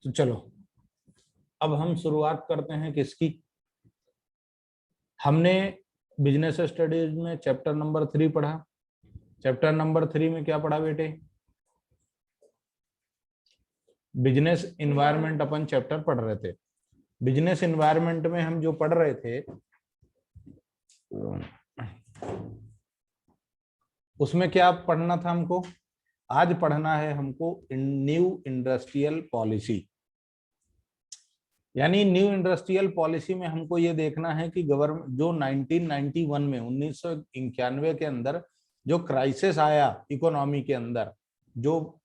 तो चलो अब हम शुरुआत करते हैं किसकी। हमने बिजनेस स्टडीज में चैप्टर नंबर 3 पढ़ा। चैप्टर नंबर 3 में क्या पढ़ा बेटे? बिजनेस इन्वायरमेंट अपन चैप्टर पढ़ रहे थे। बिजनेस इन्वायरमेंट में हम जो पढ़ रहे थे उसमें क्या पढ़ना था हमको? आज पढ़ना है हमको न्यू इंडस्ट्रियल पॉलिसी। यानी न्यू इंडस्ट्रियल पॉलिसी में हमको ये देखना है कि गवर्नमेंट जो 1991 में 1991 के अंदर जो क्राइसिस आया इकोनॉमी के अंदर, जो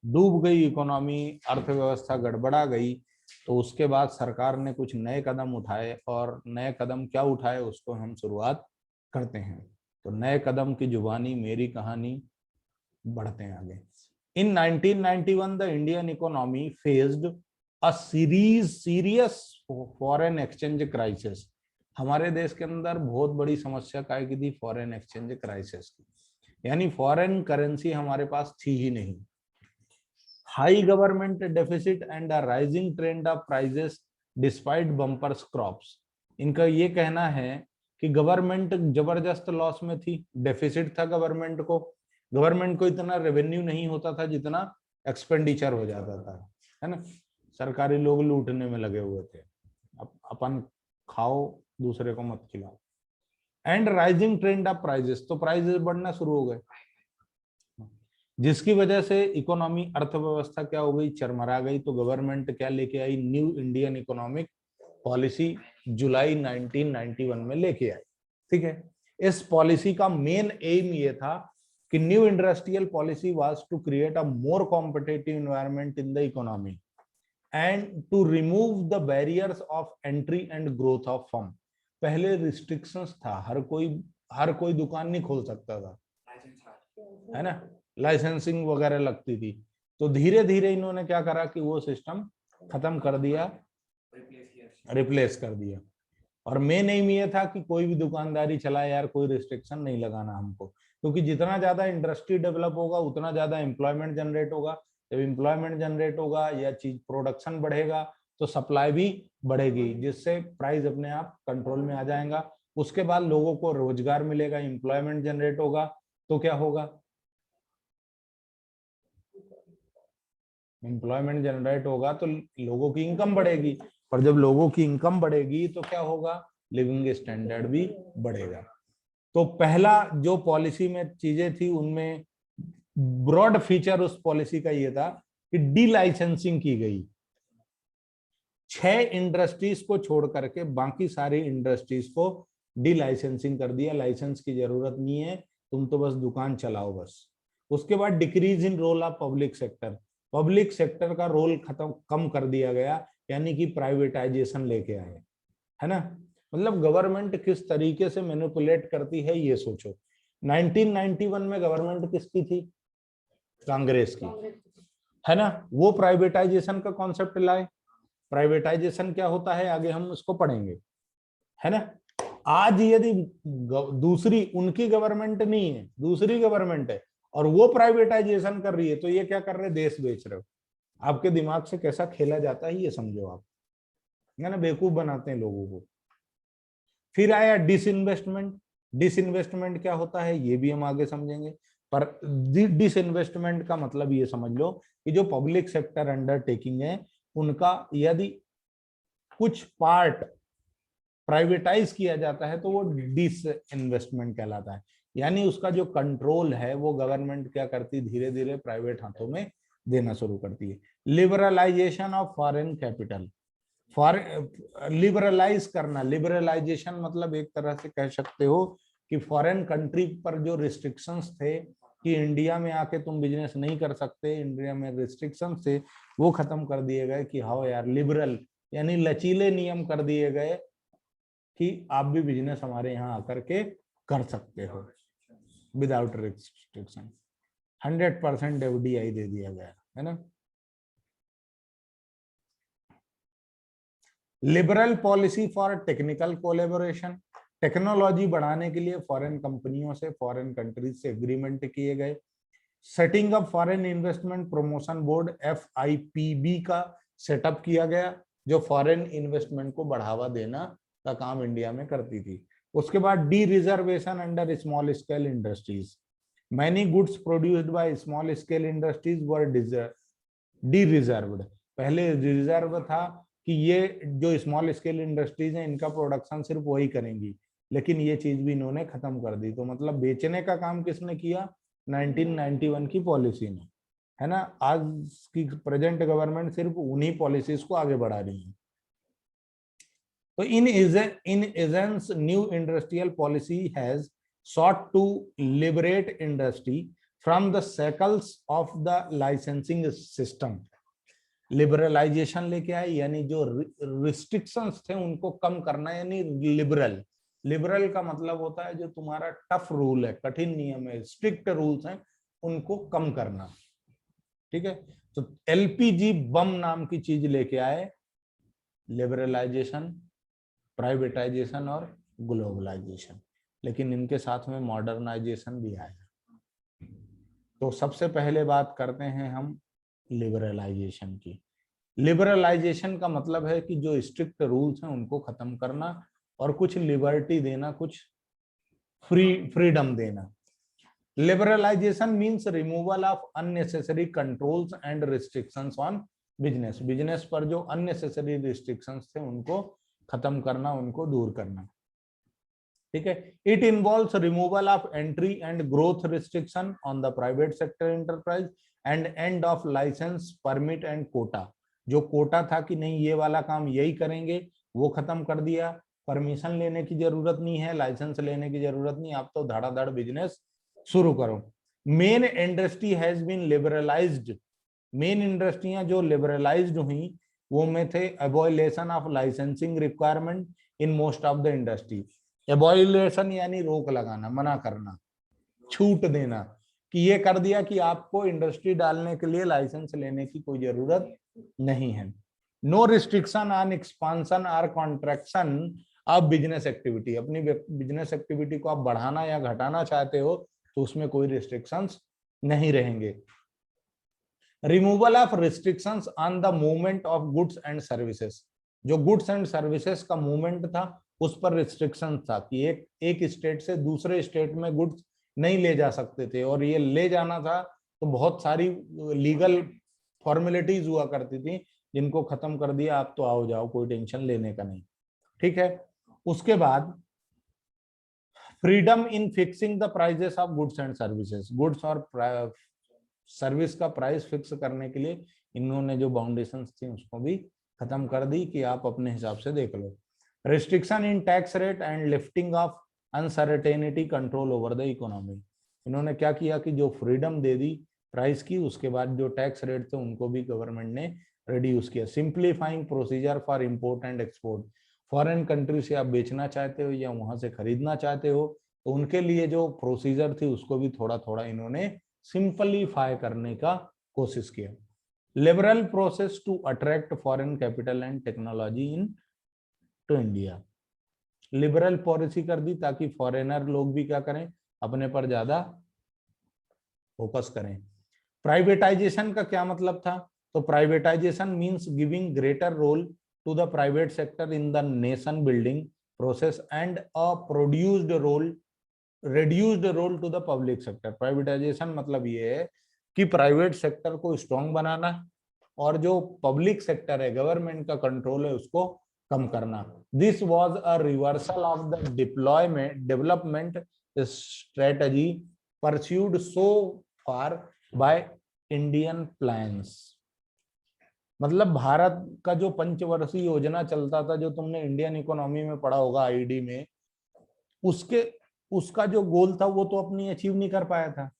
डूब गई इकोनॉमी, अर्थव्यवस्था गड़बड़ा गई, तो उसके बाद सरकार ने कुछ नए कदम उठाए। और नए कदम क्या उठाए उसको हम शुरुआत करते हैं। तो नए कदम की जुबानी मेरी कहानी, बढ़ते हैं आगे। इन 1991 the Indian economy faced a serious foreign exchange crisis. हमारे देश के अंदर बहुत बड़ी समस्या काय की थी? फॉरेन एक्सचेंज क्राइसिस की। यानी फॉरेन करेंसी हमारे पास थी ही नहीं। High government deficit and a rising trend of prices despite bumpers crops. इनका ये कहना है कि गवर्नमेंट जबरदस्त लॉस में थी, डेफिसिट था गवर्नमेंट को इतना रेवेन्यू नहीं होता था जितना एक्सपेंडिचर हो जाता था, है ना। सरकारी लोग लूटने में लगे हुए थे। अपन खाओ, दूसरे को मत खिलाओ। And rising trend of prices, तो प्राइसेस बढ़ना शुरू हो गए, जिसकी वजह से इकोनॉमी, अर्थव्यवस्था क्या हो गई? चरमरा गई। तो गवर्नमेंट क्या लेके आई? न्यू इंडियन इकोनॉमिक पॉलिसी जुलाई 1991 में लेके आई। ठीक है। इस पॉलिसी का मेन एम ये था कि new industrial policy was to create a more competitive environment in the economy and to remove the barriers of entry and growth of firm. पहले रिस्ट्रिक्शंस था, हर कोई दुकान नहीं खोल सकता था, है ना। लाइसेंसिंग वगैरह लगती थी। तो धीरे धीरे इन्होंने क्या करा कि वो सिस्टम खत्म कर दिया, रिप्लेस कर दिया। और मेन एम ये था कि कोई भी दुकानदारी चलाए यार, कोई रिस्ट्रिक्शन नहीं लगाना हमको, क्योंकि जितना ज्यादा इंडस्ट्री डेवलप होगा उतना ज्यादा एम्प्लॉयमेंट जनरेट होगा। जब एम्प्लॉयमेंट जनरेट होगा या चीज प्रोडक्शन बढ़ेगा तो सप्लाई भी बढ़ेगी, जिससे प्राइस अपने आप कंट्रोल में आ जाएगा। उसके बाद लोगों को रोजगार मिलेगा, एम्प्लॉयमेंट जनरेट होगा, तो क्या होगा? एम्प्लॉयमेंट जनरेट होगा तो लोगों की इनकम बढ़ेगी, और जब लोगों की इनकम बढ़ेगी तो क्या होगा? लिविंग स्टैंडर्ड भी बढ़ेगा। तो पहला जो पॉलिसी में चीजें थी उनमें ब्रॉड फीचर उस पॉलिसी का ये था कि डी लाइसेंसिंग की गई। 6 इंडस्ट्रीज को छोड़ करके बाकी सारी इंडस्ट्रीज को डी लाइसेंसिंग कर दिया। लाइसेंस की जरूरत नहीं है, तुम तो बस दुकान चलाओ बस। उसके बाद decrease in role of public sector. Public sector का रोल कम कर दिया गया, यानी कि प्राइवेटाइजेशन लेके आए, है ना। मतलब गवर्नमेंट किस तरीके से मैनिपुलेट करती है ये सोचो। 1991 में गवर्नमेंट किसकी थी? कांग्रेस की, है ना। वो प्राइवेटाइजेशन का कॉन्सेप्ट लाए। प्राइवेटाइजेशन क्या होता है आगे हम उसको पढ़ेंगे, है ना। आज यदि दूसरी, उनकी गवर्नमेंट नहीं है, दूसरी गवर्नमेंट है और वो प्राइवेटाइजेशन कर रही है, तो ये क्या कर रहे हैं? देश बेच रहे हो। आपके दिमाग से कैसा खेला जाता है ये समझो आप, है ना। बेवकूफ बनाते हैं लोगों को। फिर आया डिसइन्वेस्टमेंट। डिसइन्वेस्टमेंट क्या होता है ये भी हम आगे समझेंगे, पर डिसइन्वेस्टमेंट का मतलब ये समझ लो कि जो पब्लिक सेक्टर अंडरटेकिंग है उनका यदि कुछ पार्ट प्राइवेटाइज किया जाता है तो वो डिसइन्वेस्टमेंट कहलाता है। यानी उसका जो कंट्रोल है वो गवर्नमेंट क्या करती? धीरे धीरे प्राइवेट हाथों में देना शुरू करती है। Liberalisation of foreign capital. Liberalise करना, लिबरलाइजेशन मतलब एक तरह से कह सकते हो कि फॉरेन कंट्री पर जो रिस्ट्रिक्शंस थे कि इंडिया में आके तुम बिजनेस नहीं कर सकते, इंडिया में रिस्ट्रिक्शंस थे, वो खत्म कर दिए गए कि हाँ यार लिबरल, यानी लचीले नियम कर दिए गए कि आप भी बिजनेस हमारे यहाँ आकर के कर सकते हो विदाउट रिस्ट्रिक्शन। 100% एफडीआई दे दिया गया, है ना। Liberal policy for technical collaboration. Technology बढ़ाने के लिए फॉरेन कंपनियों से, फॉरेन कंट्रीज से एग्रीमेंट किए गए। Setting up foreign investment promotion board FIPB का सेटअप किया गया, जो फॉरेन इन्वेस्टमेंट को बढ़ावा देना का काम इंडिया में करती थी। उसके बाद D reservation under small scale industries, many goods produced by small scale industries were D reserved. पहले रिजर्व था कि ये जो स्मॉल स्केल इंडस्ट्रीज हैं इनका प्रोडक्शन सिर्फ वही करेंगी, लेकिन ये चीज भी इन्होंने खत्म कर दी। तो मतलब बेचने का काम किसने किया? 1991 की पॉलिसी ने, है ना। आज की प्रेजेंट गवर्नमेंट सिर्फ उन्हीं पॉलिसीज को आगे बढ़ा रही है। तो in essence new industrial policy has sought to liberate industry from the shackles of the licensing system। Liberalisation लेके आए, यानी जो रिस्ट्रिक्शंस थे उनको कम करना, यानी लिबरल। लिबरल का मतलब होता है जो तुम्हारा टफ रूल है, कठिन नियम है, स्ट्रिक्ट रूल्स हैं, उनको कम करना। ठीक है, तो LPG बम नाम की चीज लेके आए, लिबरलाइजेशन, प्राइवेटाइजेशन और ग्लोबलाइजेशन, लेकिन इनके साथ में मॉडर्नाइजेशन भी आया। तो सबसे पहले बात करते हैं हम लिबरलाइजेशन की। लिबरलाइजेशन का मतलब है कि जो स्ट्रिक्ट रूल्स हैं उनको खत्म करना और कुछ लिबर्टी देना, कुछ फ्रीडम देना। Liberalisation means removal of unnecessary controls and restrictions on business. Business पर जो अननेसेसरी रिस्ट्रिक्शंस थे उनको खत्म करना, उनको दूर करना। ठीक है, it involves removal of entry and growth restriction on the private sector enterprise and end of licence, permit and quota. जो कोटा था कि नहीं ये वाला काम यही करेंगे, वो खत्म कर दिया। परमिशन लेने की जरूरत नहीं है, लाइसेंस लेने की जरूरत नहीं, आप तो धड़ाधड़ बिजनेस शुरू करो। Main industry has been liberalised. Main इंडस्ट्रियां जो लिबरलाइज्ड हुई वो में थे abolition of licensing requirement in most of the industry. Abolition यानी रोक लगाना, मना करना, छूट देना, कि ये कर दिया कि आपको इंडस्ट्री डालने के लिए लाइसेंस लेने की कोई जरूरत नहीं है। नो रिस्ट्रिक्शन ऑन एक्सपांशन और कॉन्ट्रैक्शन ऑफ बिजनेस एक्टिविटी। अपनी बिजनेस एक्टिविटी को आप बढ़ाना या घटाना चाहते हो तो उसमें कोई रिस्ट्रिक्शंस नहीं रहेंगे। Removal of restrictions on the movement of goods and services. जो गुड्स एंड सर्विसेज का मूवमेंट था उस पर रिस्ट्रिक्शन था कि एक स्टेट से दूसरे स्टेट में गुड्स नहीं ले जा सकते थे, और ये ले जाना था तो बहुत सारी लीगल फॉर्मेलिटीज हुआ करती थी, जिनको खत्म कर दिया। आप तो आओ जाओ, कोई टेंशन लेने का नहीं। ठीक है, उसके बाद freedom in fixing the prices of goods and services. Goods और सर्विस का प्राइस फिक्स करने के लिए इन्होंने जो बाउंडेशंस थी उसको भी खत्म कर दी कि आप अपने हिसाब से देख लो। Restriction in tax rate and lifting of uncertainty control over the economy. इन्होंने क्या किया कि जो फ्रीडम दे दी प्राइस की, उसके बाद जो टैक्स रेट थे उनको भी गवर्नमेंट ने रिड्यूस किया। Simplifying procedure for import and export. Foreign country से आप बेचना चाहते हो या वहां से खरीदना चाहते हो तो उनके लिए जो प्रोसीजर थी उसको भी थोड़ा थोड़ा इन्होंने सिंपलीफाई करने का कोशिश किया। Liberal process to attract foreign capital and technology into India. Liberal policy कर दी ताकि फॉरेनर लोग भी क्या करें, अपने पर ज्यादा फोकस करें। प्राइवेटाइजेशन का क्या मतलब था? तो privatisation means giving greater role to the private sector in the nation building process and a produced role reduced role to the public sector. Privatisation मतलब ये है कि प्राइवेट सेक्टर को स्ट्रॉन्ग बनाना और जो पब्लिक सेक्टर है, गवर्नमेंट का कंट्रोल है, उसको कम करना। This was a reversal of the development strategy pursued so far by Indian plans. मतलब भारत का जो पंचवर्षीय योजना चलता था, जो तुमने इंडियन इकोनॉमी में पढ़ा होगा आईडी में, उसका जो गोल था वो तो अपनी अचीव नहीं कर पाया था।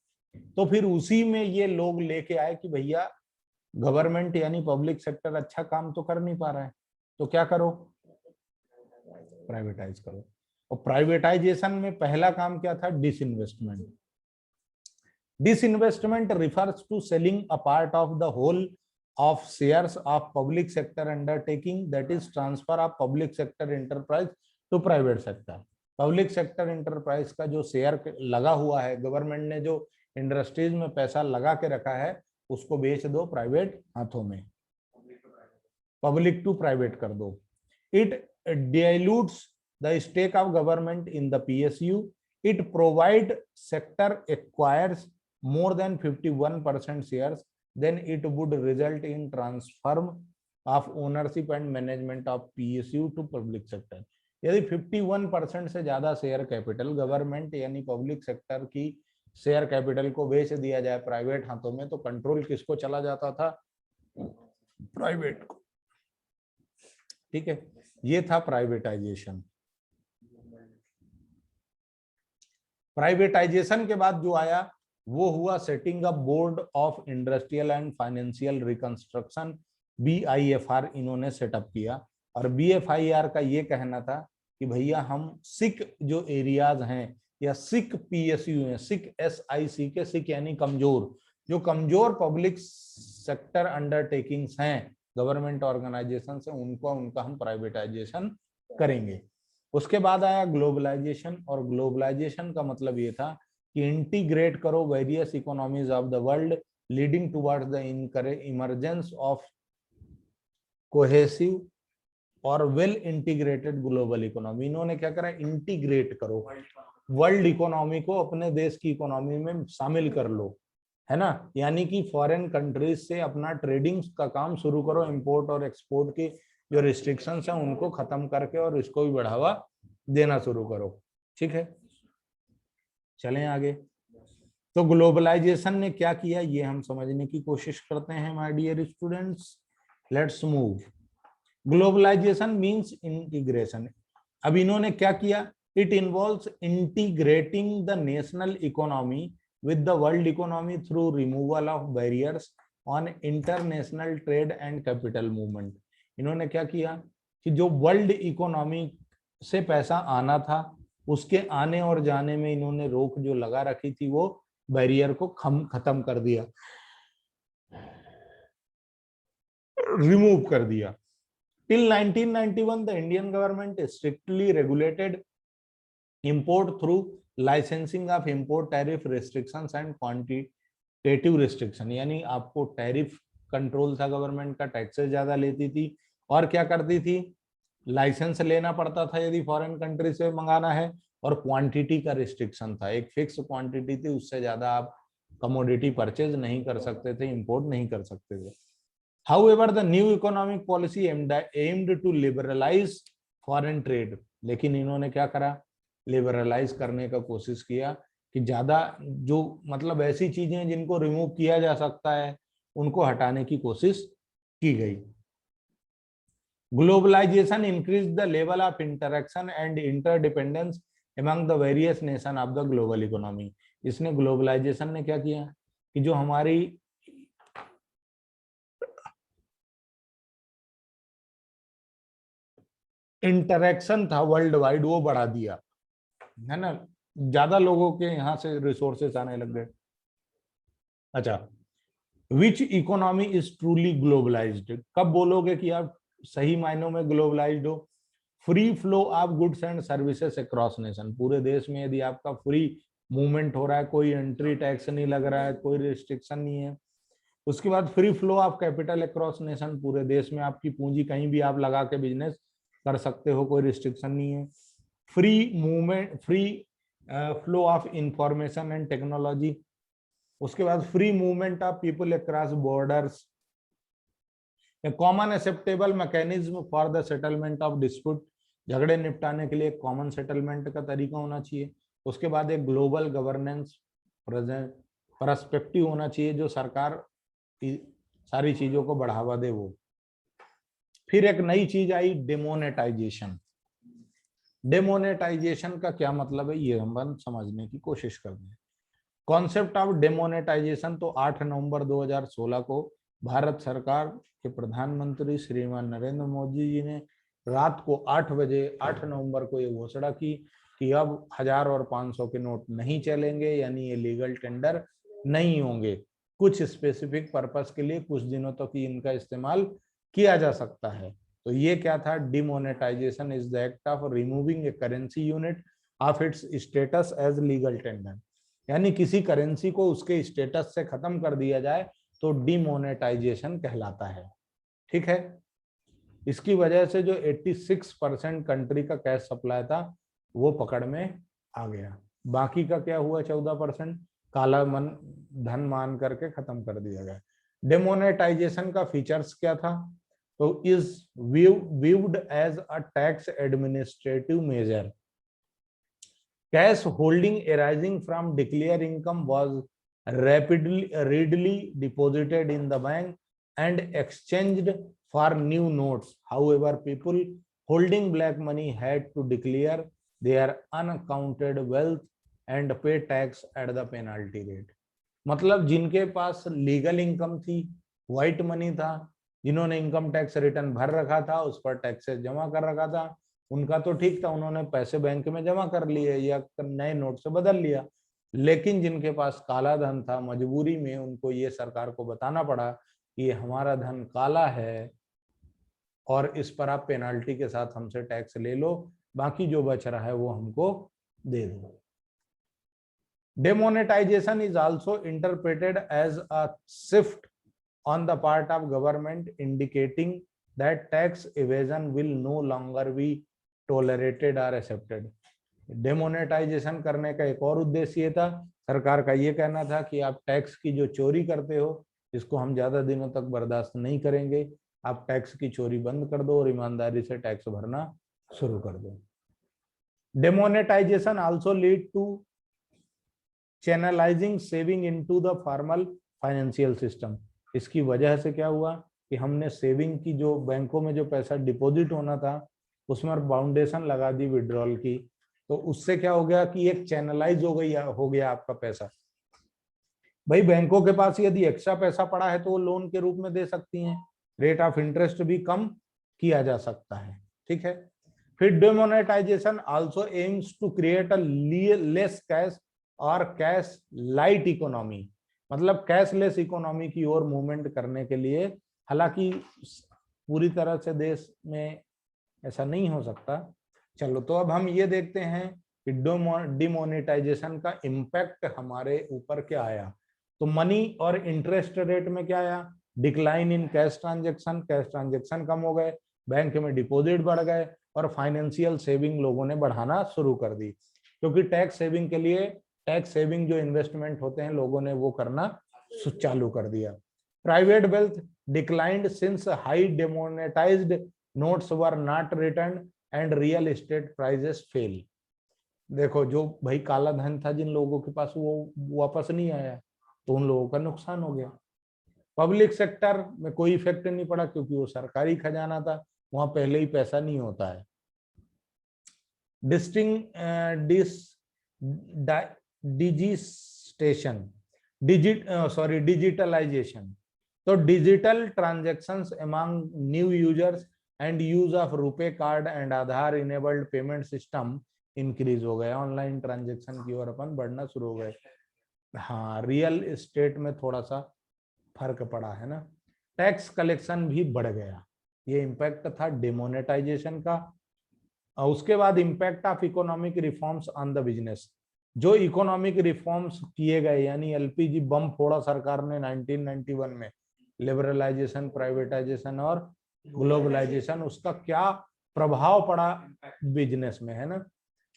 तो फिर उसी में ये लोग लेके आए कि भैया गवर्नमेंट यानी पब्लिक सेक्टर अच्छा काम तो कर नहीं पा रहा है, तो क्या करो, प्राइवेटाइज करो। और प्राइवेटाइजेशन में पहला काम क्या था? Disinvestment. Disinvestment refers to selling a part of the whole of shares of public sector undertaking, that is transfer of public sector enterprise to private sector। Public sector enterprise का जो share लगा हुआ है, गवर्नमेंट ने जो industries में पैसा लगा के रखा है उसको बेच दो प्राइवेट हाथों में, पब्लिक टू प्राइवेट कर दो। It dilutes the stake of government in the PSU. It provide sector acquires more than 51% shares, then it would result in transfer of ownership and management of PSU to public sector. यदि 51% से ज्यादा share capital government यानी public sector की share capital को बेच दिया जाए private हाथों में, तो कंट्रोल किसको चला जाता था? प्राइवेट को। ठीक है, ये था प्राइवेटाइजेशन। प्राइवेटाइजेशन के बाद जो आया वो हुआ setting up board of industrial and financial reconstruction, BIFR इन्होंने सेटअप किया। और BFIR का ये कहना था कि भैया हम सिक जो एरियाज हैं या सिक PSU हैं, सिक SIC के सिक यानी कमजोर, जो कमजोर पब्लिक सेक्टर अंडरटेकिंग्स हैं गवर्नमेंट ऑर्गेनाइजेशन से, उनका हम प्राइवेटाइजेशन करेंगे। उसके बाद आया ग्लोबलाइजेशन, और ग्लोबलाइजेशन का मतलब ये था कि इंटीग्रेट करो various economies of the world leading towards the emergence of cohesive और वेल इंटीग्रेटेड ग्लोबल इकोनॉमी। इन्होंने क्या करा? इंटीग्रेट करो वर्ल्ड इकोनॉमी को, अपने देश की इकोनॉमी में शामिल कर लो, है ना। यानी कि फॉरेन कंट्रीज से अपना ट्रेडिंग का काम शुरू करो, इंपोर्ट और एक्सपोर्ट की जो रिस्ट्रिक्शंस हैं उनको खत्म करके और इसको भी बढ़ावा देना शुरू करो। ठीक है, चलें आगे। तो ग्लोबलाइजेशन ने क्या किया ये हम समझने की कोशिश करते हैं my dear students. Let's move. Globalisation means integration. अब इन्होंने क्या किया? It involves integrating the national economy with the world economy through removal of barriers on international trade and capital movement। इन्होंने क्या किया कि जो वर्ल्ड इकोनॉमी से पैसा आना था उसके आने और जाने में इन्होंने रोक जो लगा रखी थी वो बैरियर को खत्म कर दिया, रिमूव कर दिया। Till 1991 the Indian government strictly regulated import through licensing of import tariff restrictions and quantitative restriction। यानी आपको टैरिफ कंट्रोल था गवर्नमेंट का, टैक्सेस ज्यादा लेती थी और क्या करती थी? लाइसेंस लेना पड़ता था यदि फॉरेन कंट्री से मंगाना है, और क्वांटिटी का रिस्ट्रिक्शन था, एक फिक्स क्वांटिटी थी, उससे ज्यादा आप कमोडिटी परचेज नहीं कर सकते थे, इंपोर्ट नहीं कर सकते थे। However, the new economic policy aimed to liberalize foreign trade। लेकिन इन्होंने क्या करा? लिबरलाइज करने का कोशिश किया कि ज्यादा जो मतलब ऐसी चीजें जिनको रिमूव किया जा सकता है उनको हटाने की कोशिश की गई। Globalisation increase the level of interaction and interdependence among the various nation of the global economy. इसने ग्लोबलाइजेशन ने क्या किया कि जो हमारी इंटरेक्शन था वर्ल्ड वाइड वो बढ़ा दिया, है ना। ज्यादा लोगों के यहाँ से रिसोर्सेस आने लग गए। अच्छा, विच इकोनॉमी इज ट्रूली ग्लोबलाइज्ड? कब बोलोगे कि आप सही मायनों में ग्लोबलाइज्ड हो? Free flow of goods and services across nation. पूरे देश में यदि आपका फ्री मूवमेंट हो रहा है, कोई एंट्री टैक्स नहीं लग रहा है, कोई रिस्ट्रिक्शन नहीं है। उसके बाद free flow of capital across nation, पूरे देश में आपकी पूंजी कहीं भी आप लगा के बिजनेस कर सकते हो, कोई रिस्ट्रिक्शन नहीं है। Free movement, free flow of information and technology. उसके बाद free movement of people across borders. Common acceptable mechanism for the settlement of dispute. झगड़े निपटाने के लिए कॉमन सेटलमेंट का तरीका होना चाहिए। उसके बाद एक ग्लोबल गवर्नेंस पर्सपेक्टिव होना चाहिए, जो सरकार सारी चीजों को बढ़ावा दे वो। फिर एक नई चीज आई, डेमोनेटाइजेशन। डेमोनेटाइजेशन का क्या मतलब है ये हम समझने की कोशिश करते हैं। कॉन्सेप्ट ऑफ डेमोनेटाइजेशन तो 8 नवंबर 2016 को भारत सरकार के प्रधानमंत्री श्रीमान नरेंद्र मोदी जी ने रात को 8 बजे 8 नवंबर को ये घोषणा की कि अब 1000 और 500 के नोट नहीं चलेंगे, यानी ये लीगल टेंडर नहीं होंगे। कुछ स्पेसिफिक पर्पस के लिए कुछ दिनों तक इनका इस्तेमाल किया जा सकता है। तो ये क्या था? Demonetisation is the act of removing a currency unit of its status as legal tender. यानी किसी करेंसी को उसके स्टेटस से खत्म कर दिया जाए तो डिमोनेटाइजेशन कहलाता है। ठीक है, इसकी वजह से जो 86% कंट्री का कैश सप्लाई था वो पकड़ में आ गया। बाकी का क्या हुआ, 14% काला धन मान करके खत्म कर दिया गया। डिमोनेटाइजेशन का फीचर्स क्या था, तो is viewed as a tax administrative measure. Cash holding arising from declared income was readily deposited in the bank and exchanged for new notes. However, people holding black money had to declare their unaccounted wealth and pay tax at the penalty rate. मतलब जिनके पास legal income थी, white money था, जिन्होंने income tax return भर रखा था, उस पर टैक्सेस जमा कर रखा था, उनका तो ठीक था, उन्होंने पैसे बैंक में जमा कर लिए या नए नोट से बदल लिया। लेकिन जिनके पास काला धन था, मजबूरी में उनको ये सरकार को बताना पड़ा कि हमारा धन काला है और इस पर आप पेनाल्टी के साथ हमसे टैक्स ले लो, बाकी जो बच रहा है वो हमको दे दो। Demonetization is also interpreted as a shift on the part of government, indicating that tax evasion will no longer be tolerated or accepted. डेमोनेटाइजेशन करने का एक और उद्देश्य ये था, सरकार का ये कहना था कि आप टैक्स की जो चोरी करते हो इसको हम ज्यादा दिनों तक बर्दाश्त नहीं करेंगे, आप टैक्स की चोरी बंद कर दो और ईमानदारी से टैक्स भरना शुरू कर दो। Demonetisation also lead to channelising saving into the formal financial system. इसकी वजह से क्या हुआ कि हमने सेविंग की, जो बैंकों में जो पैसा डिपॉजिट होना था उसमें बाउंडेशन लगा दी विड्रॉल की, तो उससे क्या हो गया कि एक चैनलाइज हो गया आपका पैसा। भाई बैंकों के पास यदि एक्स्ट्रा पैसा पड़ा है तो वो लोन के रूप में दे सकती हैं, रेट ऑफ इंटरेस्ट भी कम किया जा सकता है। ठीक है, फिर demonetisation also aims to create a less cash और कैश लाइट इकोनॉमी, मतलब कैशलेस इकोनॉमी की ओर मूवमेंट करने के लिए। हालांकि पूरी तरह से देश में ऐसा नहीं हो सकता। चलो, तो अब हम ये देखते हैं कि डिमोनेटाइजेशन का इम्पैक्ट हमारे ऊपर क्या आया। तो मनी और इंटरेस्ट रेट में क्या आया, डिक्लाइन इन कैश ट्रांजेक्शन कम हो गए, बैंक में डिपॉजिट बढ़ गए और फाइनेंशियल सेविंग लोगों ने बढ़ाना शुरू कर दी, क्योंकि टैक्स सेविंग के लिए टैक्स सेविंग जो इन्वेस्टमेंट होते हैं लोगों ने वो करना चालू कर दिया। Private wealth declined since high demonetised notes were not return and real estate prices fell. देखो, जो भाई काला धन था जिन लोगों के पास वो वापस नहीं आया, तो उन लोगों का नुकसान हो गया। पब्लिक सेक्टर में कोई इफेक्ट नहीं पड़ा क्योंकि वो सरकारी खजाना था, वहां पहले ही पैसा नहीं होता है। डिजिटलाइजेशन, तो digital transactions among new users and use of RuPay card and Aadhaar enabled payment system increase हो गया। ऑनलाइन ट्रांजैक्शन की ओर अपन बढ़ना शुरू हो गए। हाँ, रियल एस्टेट में थोड़ा सा फर्क पड़ा है ना। टैक्स कलेक्शन भी बढ़ गया, ये इम्पैक्ट था डिमोनेटाइजेशन का। और उसके बाद impact of economic reforms on the business. जो इकोनॉमिक रिफॉर्म्स किए गए, यानी एलपीजी बम फोड़ा सरकार ने 1991 में, लिबरलाइजेशन, प्राइवेटाइजेशन और ग्लोबलाइजेशन, उसका क्या प्रभाव पड़ा बिजनेस में, है ना,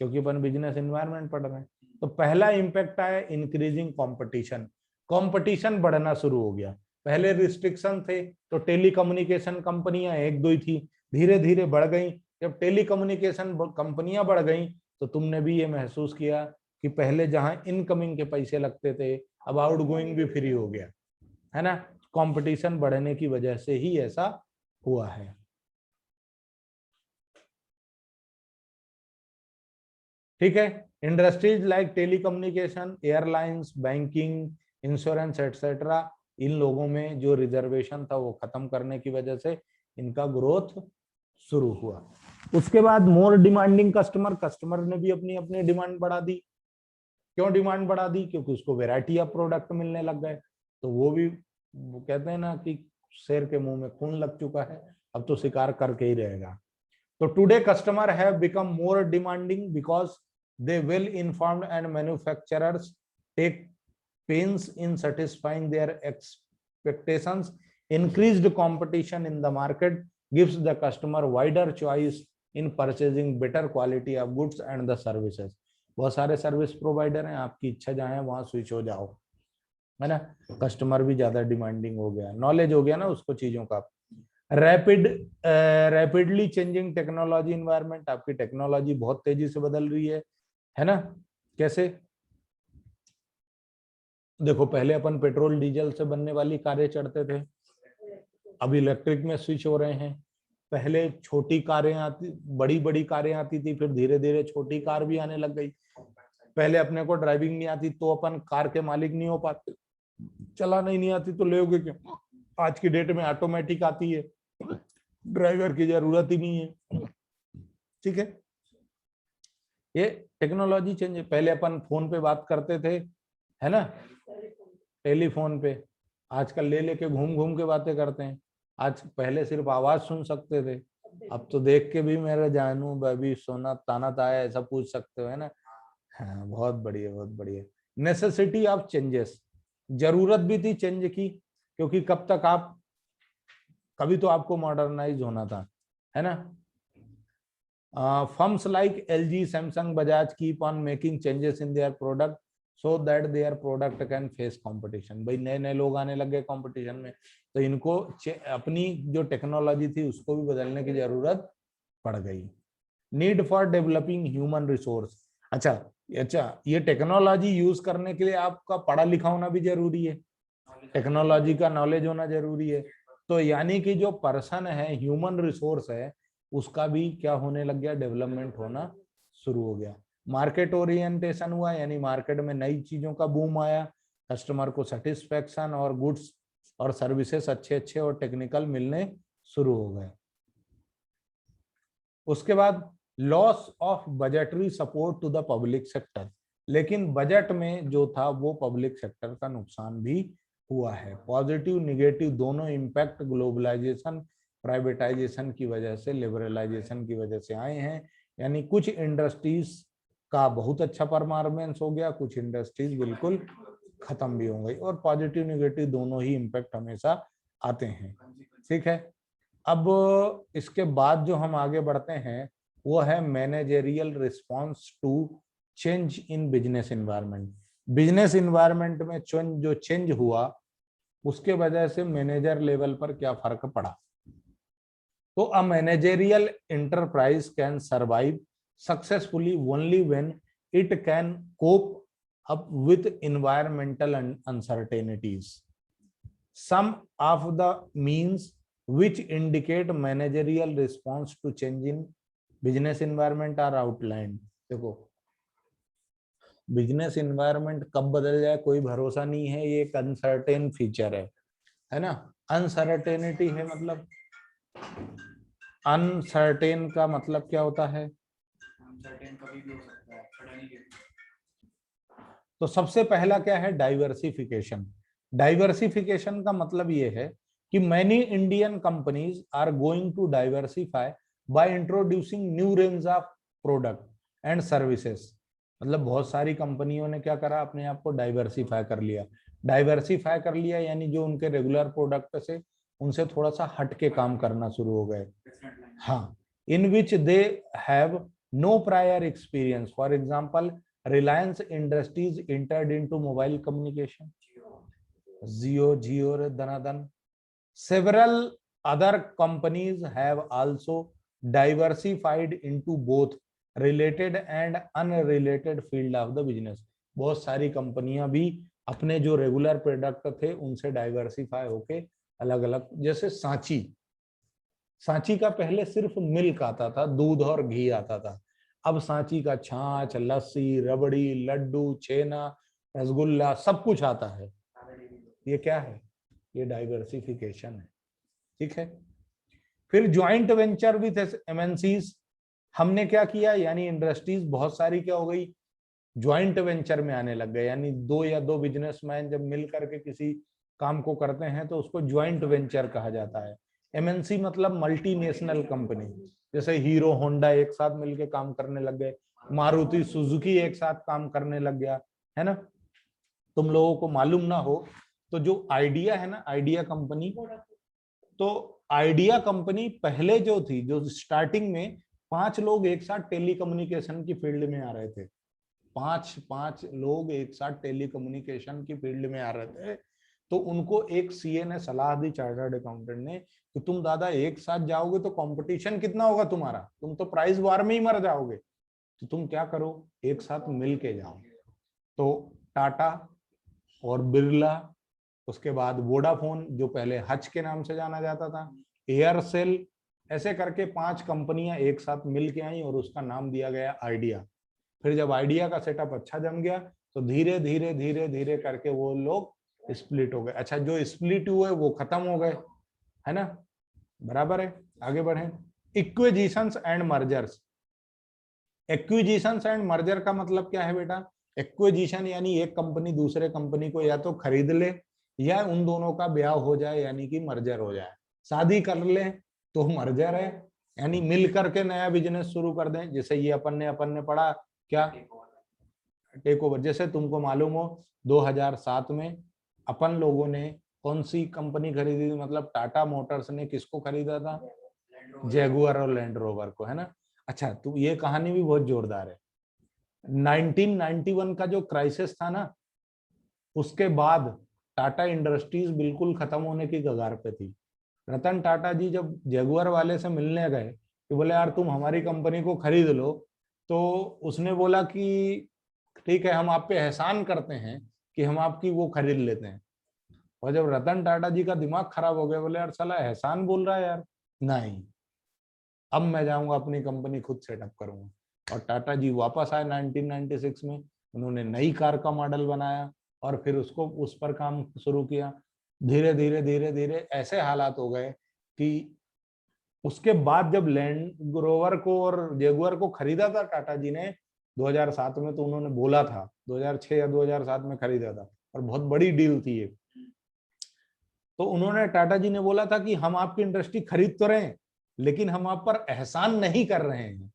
क्योंकि अपन बिजनेस एनवायरनमेंट पढ़ रहे हैं। तो पहला इम्पैक्ट आया इंक्रीजिंग कंपटीशन, कंपटीशन बढ़ना शुरू हो गया। पहले रिस्ट्रिक्शन थे तो टेलीकम्युनिकेशन कंपनियां एक दो ही थी, धीरे धीरे बढ़ गई। जब टेलीकम्युनिकेशन कंपनियां बढ़ गई तो तुमने भी ये महसूस किया कि पहले जहां इनकमिंग के पैसे लगते थे अब आउटगोइंग भी फ्री हो गया, है ना। कंपटीशन बढ़ने की वजह से ही ऐसा हुआ है। ठीक है, industries like telecommunication, airlines, banking, insurance etcetera, इन लोगों में जो रिजर्वेशन था वो खत्म करने की वजह से इनका ग्रोथ शुरू हुआ। उसके बाद मोर डिमांडिंग कस्टमर ने भी अपनी अपनी डिमांड बढ़ा दी। क्यों डिमांड बढ़ा दी? क्योंकि उसको वैरायटी ऑफ प्रोडक्ट मिलने लग गए। तो वो भी, वो कहते हैं ना कि शेर के मुंह में खून लग चुका है, अब तो शिकार करके ही रहेगा। तो today customer have become more demanding because they well informed and manufacturers take pains in satisfying their expectations. Increased competition in the market gives the customer wider choice in purchasing better quality of goods and the services. बहुत सारे service provider हैं, आपकी इच्छा जहाँ है वहां switch हो जाओ, है ना। कस्टमर भी ज्यादा डिमांडिंग हो गया, नॉलेज हो गया ना उसको चीजों का। रैपिडली चेंजिंग टेक्नोलॉजी इन्वायरमेंट, आपकी टेक्नोलॉजी बहुत तेजी से बदल रही है ना। कैसे, देखो पहले अपन पेट्रोल डीजल से बनने वाली कारें चढ़ते थे, अब इलेक्ट्रिक में स्विच हो रहे हैं। पहले छोटी कारें आती, बड़ी बड़ी कारें आती थी, फिर धीरे धीरे छोटी कार भी आने लग गई। पहले अपने को ड्राइविंग नहीं आती तो अपन कार के मालिक नहीं हो पाते, चलाना ही नहीं आती तो लोगे क्यों। आज की डेट में ऑटोमेटिक आती है, ड्राइवर की जरूरत ही नहीं है, ठीक है। ये टेक्नोलॉजी चेंज है। पहले अपन फोन पे बात करते थे, है ना, टेलीफोन पे, आजकल ले लेके घूम घूम के बातें करते हैं। आज पहले सिर्फ आवाज सुन सकते थे, अब तो देख के भी मेरा जानू बेबी सोना ताना ताया ऐसा पूछ सकते हो, है ना। हाँ, बहुत बढ़िया बहुत बढ़िया। नेसेसिटी ऑफ चेंजेस, जरूरत भी थी चेंज की, क्योंकि कब तक आप, कभी तो आपको मॉडर्नाइज होना था, है ना। Firms like LG, Samsung, Bajaj keep on making changes in their product so that their product can face competition। भाई नए नए लोग आने लग गए कंपटीशन में, तो इनको अपनी जो टेक्नोलॉजी थी उसको भी बदलने की जरूरत पड़ गई। Need for developing human resource, अच्छा ये टेक्नोलॉजी यूज करने के लिए आपका पढ़ा लिखा होना भी जरूरी है, टेक्नोलॉजी का नॉलेज होना जरूरी है। तो यानी कि जो पर्सन है, ह्यूमन रिसोर्स है, उसका भी क्या होने लग गया, डेवलपमेंट होना शुरू हो गया। मार्केट ओरिएंटेशन हुआ, यानी मार्केट में नई चीजों का बूम आया, कस्टमर को सेटिस्फेक्शन और गुड्स और सर्विसेज अच्छे अच्छे और टेक्निकल मिलने शुरू हो गए। उसके बाद loss of budgetary support to the public sector, लेकिन बजट में जो था वो पब्लिक सेक्टर का नुकसान भी हुआ है। पॉजिटिव निगेटिव दोनों इम्पैक्ट ग्लोबलाइजेशन प्राइवेटाइजेशन की वजह से, लिबरलाइजेशन की वजह से आए हैं। यानी कुछ इंडस्ट्रीज का बहुत अच्छा परफॉर्मेंस हो गया, कुछ इंडस्ट्रीज बिल्कुल खत्म भी हो गई, और पॉजिटिव निगेटिव दोनों ही इम्पैक्ट हमेशा आते हैं, ठीक है। अब इसके बाद जो हम आगे बढ़ते हैं वो है managerial response to change in business environment. Business environment में जो चेंज हुआ उसके वजह से मैनेजर लेवल पर क्या फर्क पड़ा। तो a managerial enterprise can survive successfully only when it can cope up with environmental uncertainties. Some of the means which indicate managerial response to change in business environment are outlined। देखो business environment कब बदल जाए कोई भरोसा नहीं है, ये एक अनसर्टेन फीचर है ना। अनसर्टेनिटी है मतलब, अनसर्टेन का मतलब क्या होता है, अनसर्टेन कभी भी हो सकता है, पता नहीं। तो सबसे पहला क्या है, डाइवर्सिफिकेशन। डाइवर्सिफिकेशन का मतलब ये है कि many Indian companies are going to diversify by introducing new range of product and services। मतलब बहुत सारी कंपनियों ने क्या करा, अपने आप को डाइवर्सिफाई कर लिया। डाइवर्सिफाई कर लिया यानी जो उनके रेगुलर प्रोडक्ट से उनसे थोड़ा सा हट के काम करना शुरू हो गए। हाँ, in which they have no prior experience. For example Reliance industries entered into mobile communication, Jio रे दनादन। Several other companies have also diversified into both related and unrelated field of the business। बहुत सारी कंपनियां भी अपने जो रेगुलर प्रोडक्ट थे उनसे डाइवर्सिफाई होके अलग अलग, जैसे सांची का पहले सिर्फ मिल्क आता था, दूध और घी आता था। अब सांची का छाछ, लस्सी, रबड़ी, लड्डू, छेना, रसगुल्ला सब कुछ आता है। ये क्या है, ये डाइवर्सिफिकेशन है, ठीक है। फिर ज्वाइंट वेंचर विथ एमएनसीज, हमने क्या किया, यानी इंडस्ट्रीज बहुत सारी क्या हो गई, ज्वाइंट वेंचर में आने लग गए। यानी दो या दो बिजनेसमैन जब मिल करके किसी काम को करते हैं तो उसको ज्वाइंट वेंचर कहा जाता है। एमएनसी मतलब मल्टीनेशनल कंपनी, जैसे हीरो होंडा एक साथ मिलके काम करने लग गए, मारुति सुजुकी एक साथ काम करने लग गया, है ना। तुम लोगों को मालूम ना हो तो जो आइडिया है ना, आइडिया कंपनी, तो आइडिया कंपनी पहले जो थी, जो स्टार्टिंग में 5 लोग एक साथ टेलीकम्युनिकेशन की फील्ड में आ रहे थे, पांच लोग एक साथ टेलीकम्युनिकेशन की फील्ड में आ रहे थे। तो उनको एक सीए ने सलाह दी, चार्टर्ड अकाउंटेंट ने, कि तुम दादा एक साथ जाओगे तो कंपटीशन कितना होगा तुम्हारा, तुम तो प्राइस वार में ही मर जाओगे, तो तुम क्या करो, एक साथ मिल के जाओ। तो टाटा और बिरला, उसके बाद वोडाफोन जो पहले हच के नाम से जाना जाता था, एयरसेल, ऐसे करके 5 कंपनियां एक साथ मिल के आई और उसका नाम दिया गया आइडिया। फिर जब आइडिया का सेटअप अच्छा जम गया तो धीरे धीरे धीरे धीरे करके वो लोग स्प्लिट हो गए। अच्छा, जो स्प्लिट हुए वो खत्म हो गए, है ना, बराबर है। आगे बढ़े, acquisitions and mergers. Acquisitions and merger का मतलब क्या है बेटा? एक्विजिशन यानी एक कंपनी दूसरे कंपनी को या तो खरीद ले या उन दोनों का ब्याह हो जाए यानी कि मर्जर हो जाए। शादी कर ले तो मर्जर है, यानी मिल करके नया बिजनेस शुरू कर दें। जैसे ये अपन ने पढ़ा क्या, टेक ओवर। जैसे तुमको मालूम हो 2007 में अपन लोगों ने कौन सी कंपनी खरीदी थी, मतलब टाटा मोटर्स ने किसको खरीदा था? जैगुआर और लैंड रोवर को, है ना। अच्छा, तो ये कहानी भी बहुत जोरदार है। 1991 का जो क्राइसिस था ना, उसके बाद टाटा इंडस्ट्रीज बिल्कुल खत्म होने की कगार पे थी। रतन टाटा जी जब जैगुआर वाले से मिलने गए कि बोले यार तुम हमारी कंपनी को खरीद लो, तो उसने बोला कि ठीक है, हम आप पे एहसान करते हैं कि हम आपकी वो खरीद लेते हैं। और जब रतन टाटा जी का दिमाग खराब हो गया, बोले यार साला एहसान बोल रहा है यार, नहीं, अब मैं जाऊंगा अपनी कंपनी खुद सेटअप करूंगा। और टाटा जी वापस आए 1996 में, उन्होंने नई कार का मॉडल बनाया और फिर उसको उस पर काम शुरू किया। धीरे धीरे धीरे धीरे ऐसे हालात हो गए कि उसके बाद जब लैंड रोवर को और जेगुआर को खरीदा था टाटा जी ने 2007 में, तो उन्होंने बोला था 2006 या 2007 में खरीदा था, और बहुत बड़ी डील थी ये। तो उन्होंने, टाटा जी ने बोला था कि हम आपकी इंडस्ट्री खरीद तो रहे हैं लेकिन हम आप पर एहसान नहीं कर रहे हैं,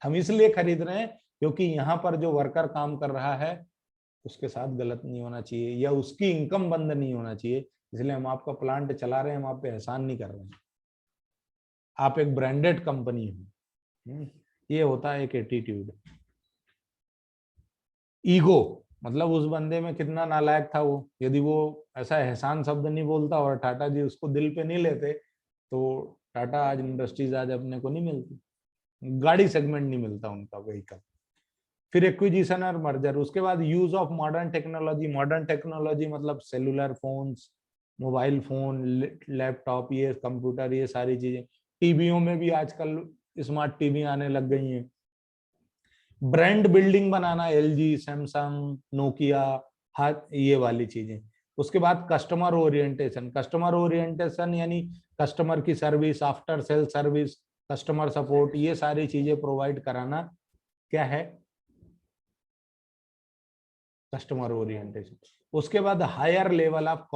हम इसलिए खरीद रहे हैं क्योंकि यहाँ पर जो वर्कर काम कर रहा है उसके साथ गलत नहीं होना चाहिए या उसकी इनकम बंद नहीं होना चाहिए, इसलिए हम आपका प्लांट चला रहे हैं, हम आप पे एहसान नहीं कर रहे हैं, आप एक ब्रांडेड कंपनी हो। ये होता है एक एटीट्यूड। ईगो, मतलब उस बंदे में कितना नालायक था वो, यदि वो ऐसा एहसान शब्द नहीं बोलता और टाटा जी उसको दिल पे नहीं लेते तो टाटा आज इंडस्ट्रीज आज अपने को नहीं मिलती, गाड़ी सेगमेंट नहीं मिलता उनका व्हीकल। फिर एक्विजिशन और मर्जर, उसके बाद use of modern technology. Modern technology मतलब cellular phones, mobile phone, laptop, ये कंप्यूटर, ये सारी चीजें। टीवियों में भी आजकल स्मार्ट टीवी आने लग गई हैं। ब्रांड बिल्डिंग बनाना, एलजी, सैमसंग, नोकिया, हाथ, ये वाली चीजें। उसके बाद कस्टमर ओरिएंटेशन। कस्टमर ओरिएंटेशन यानी कस्टमर की service, after sale service, customer support, ये सारी चीजें प्रोवाइड कराना क्या है, कस्टमर ओरिएंटेशन। उसके बाद higher level of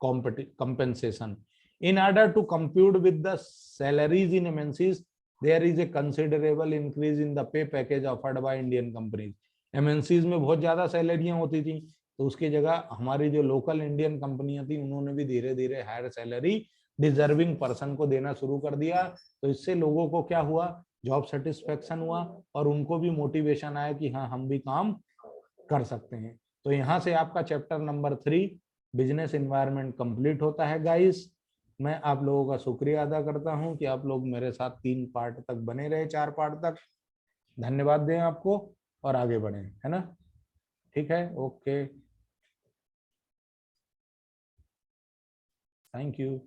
compensation. In order to compute with the salaries in MNCs, there is a considerable increase in the pay package offered by Indian companies. MNCs में बहुत ज्यादा सैलरियां होती थी, तो उसकी जगह हमारी जो लोकल इंडियन कंपनियां थी उन्होंने भी धीरे धीरे हायर सैलरी डिजर्विंग पर्सन को देना शुरू कर दिया। तो इससे लोगों को क्या हुआ, जॉब सेटिस्फेक्शन हुआ और उनको भी मोटिवेशन आया कि हाँ हम भी काम कर सकते हैं। तो यहाँ से आपका chapter number 3 business environment complete होता है गाइस। मैं आप लोगों का शुक्रिया अदा करता हूं कि आप लोग मेरे साथ 3 पार्ट तक बने रहे, 4 पार्ट तक। धन्यवाद दें आपको और आगे बढ़ें, है ना। ठीक है, ओके, थैंक यू।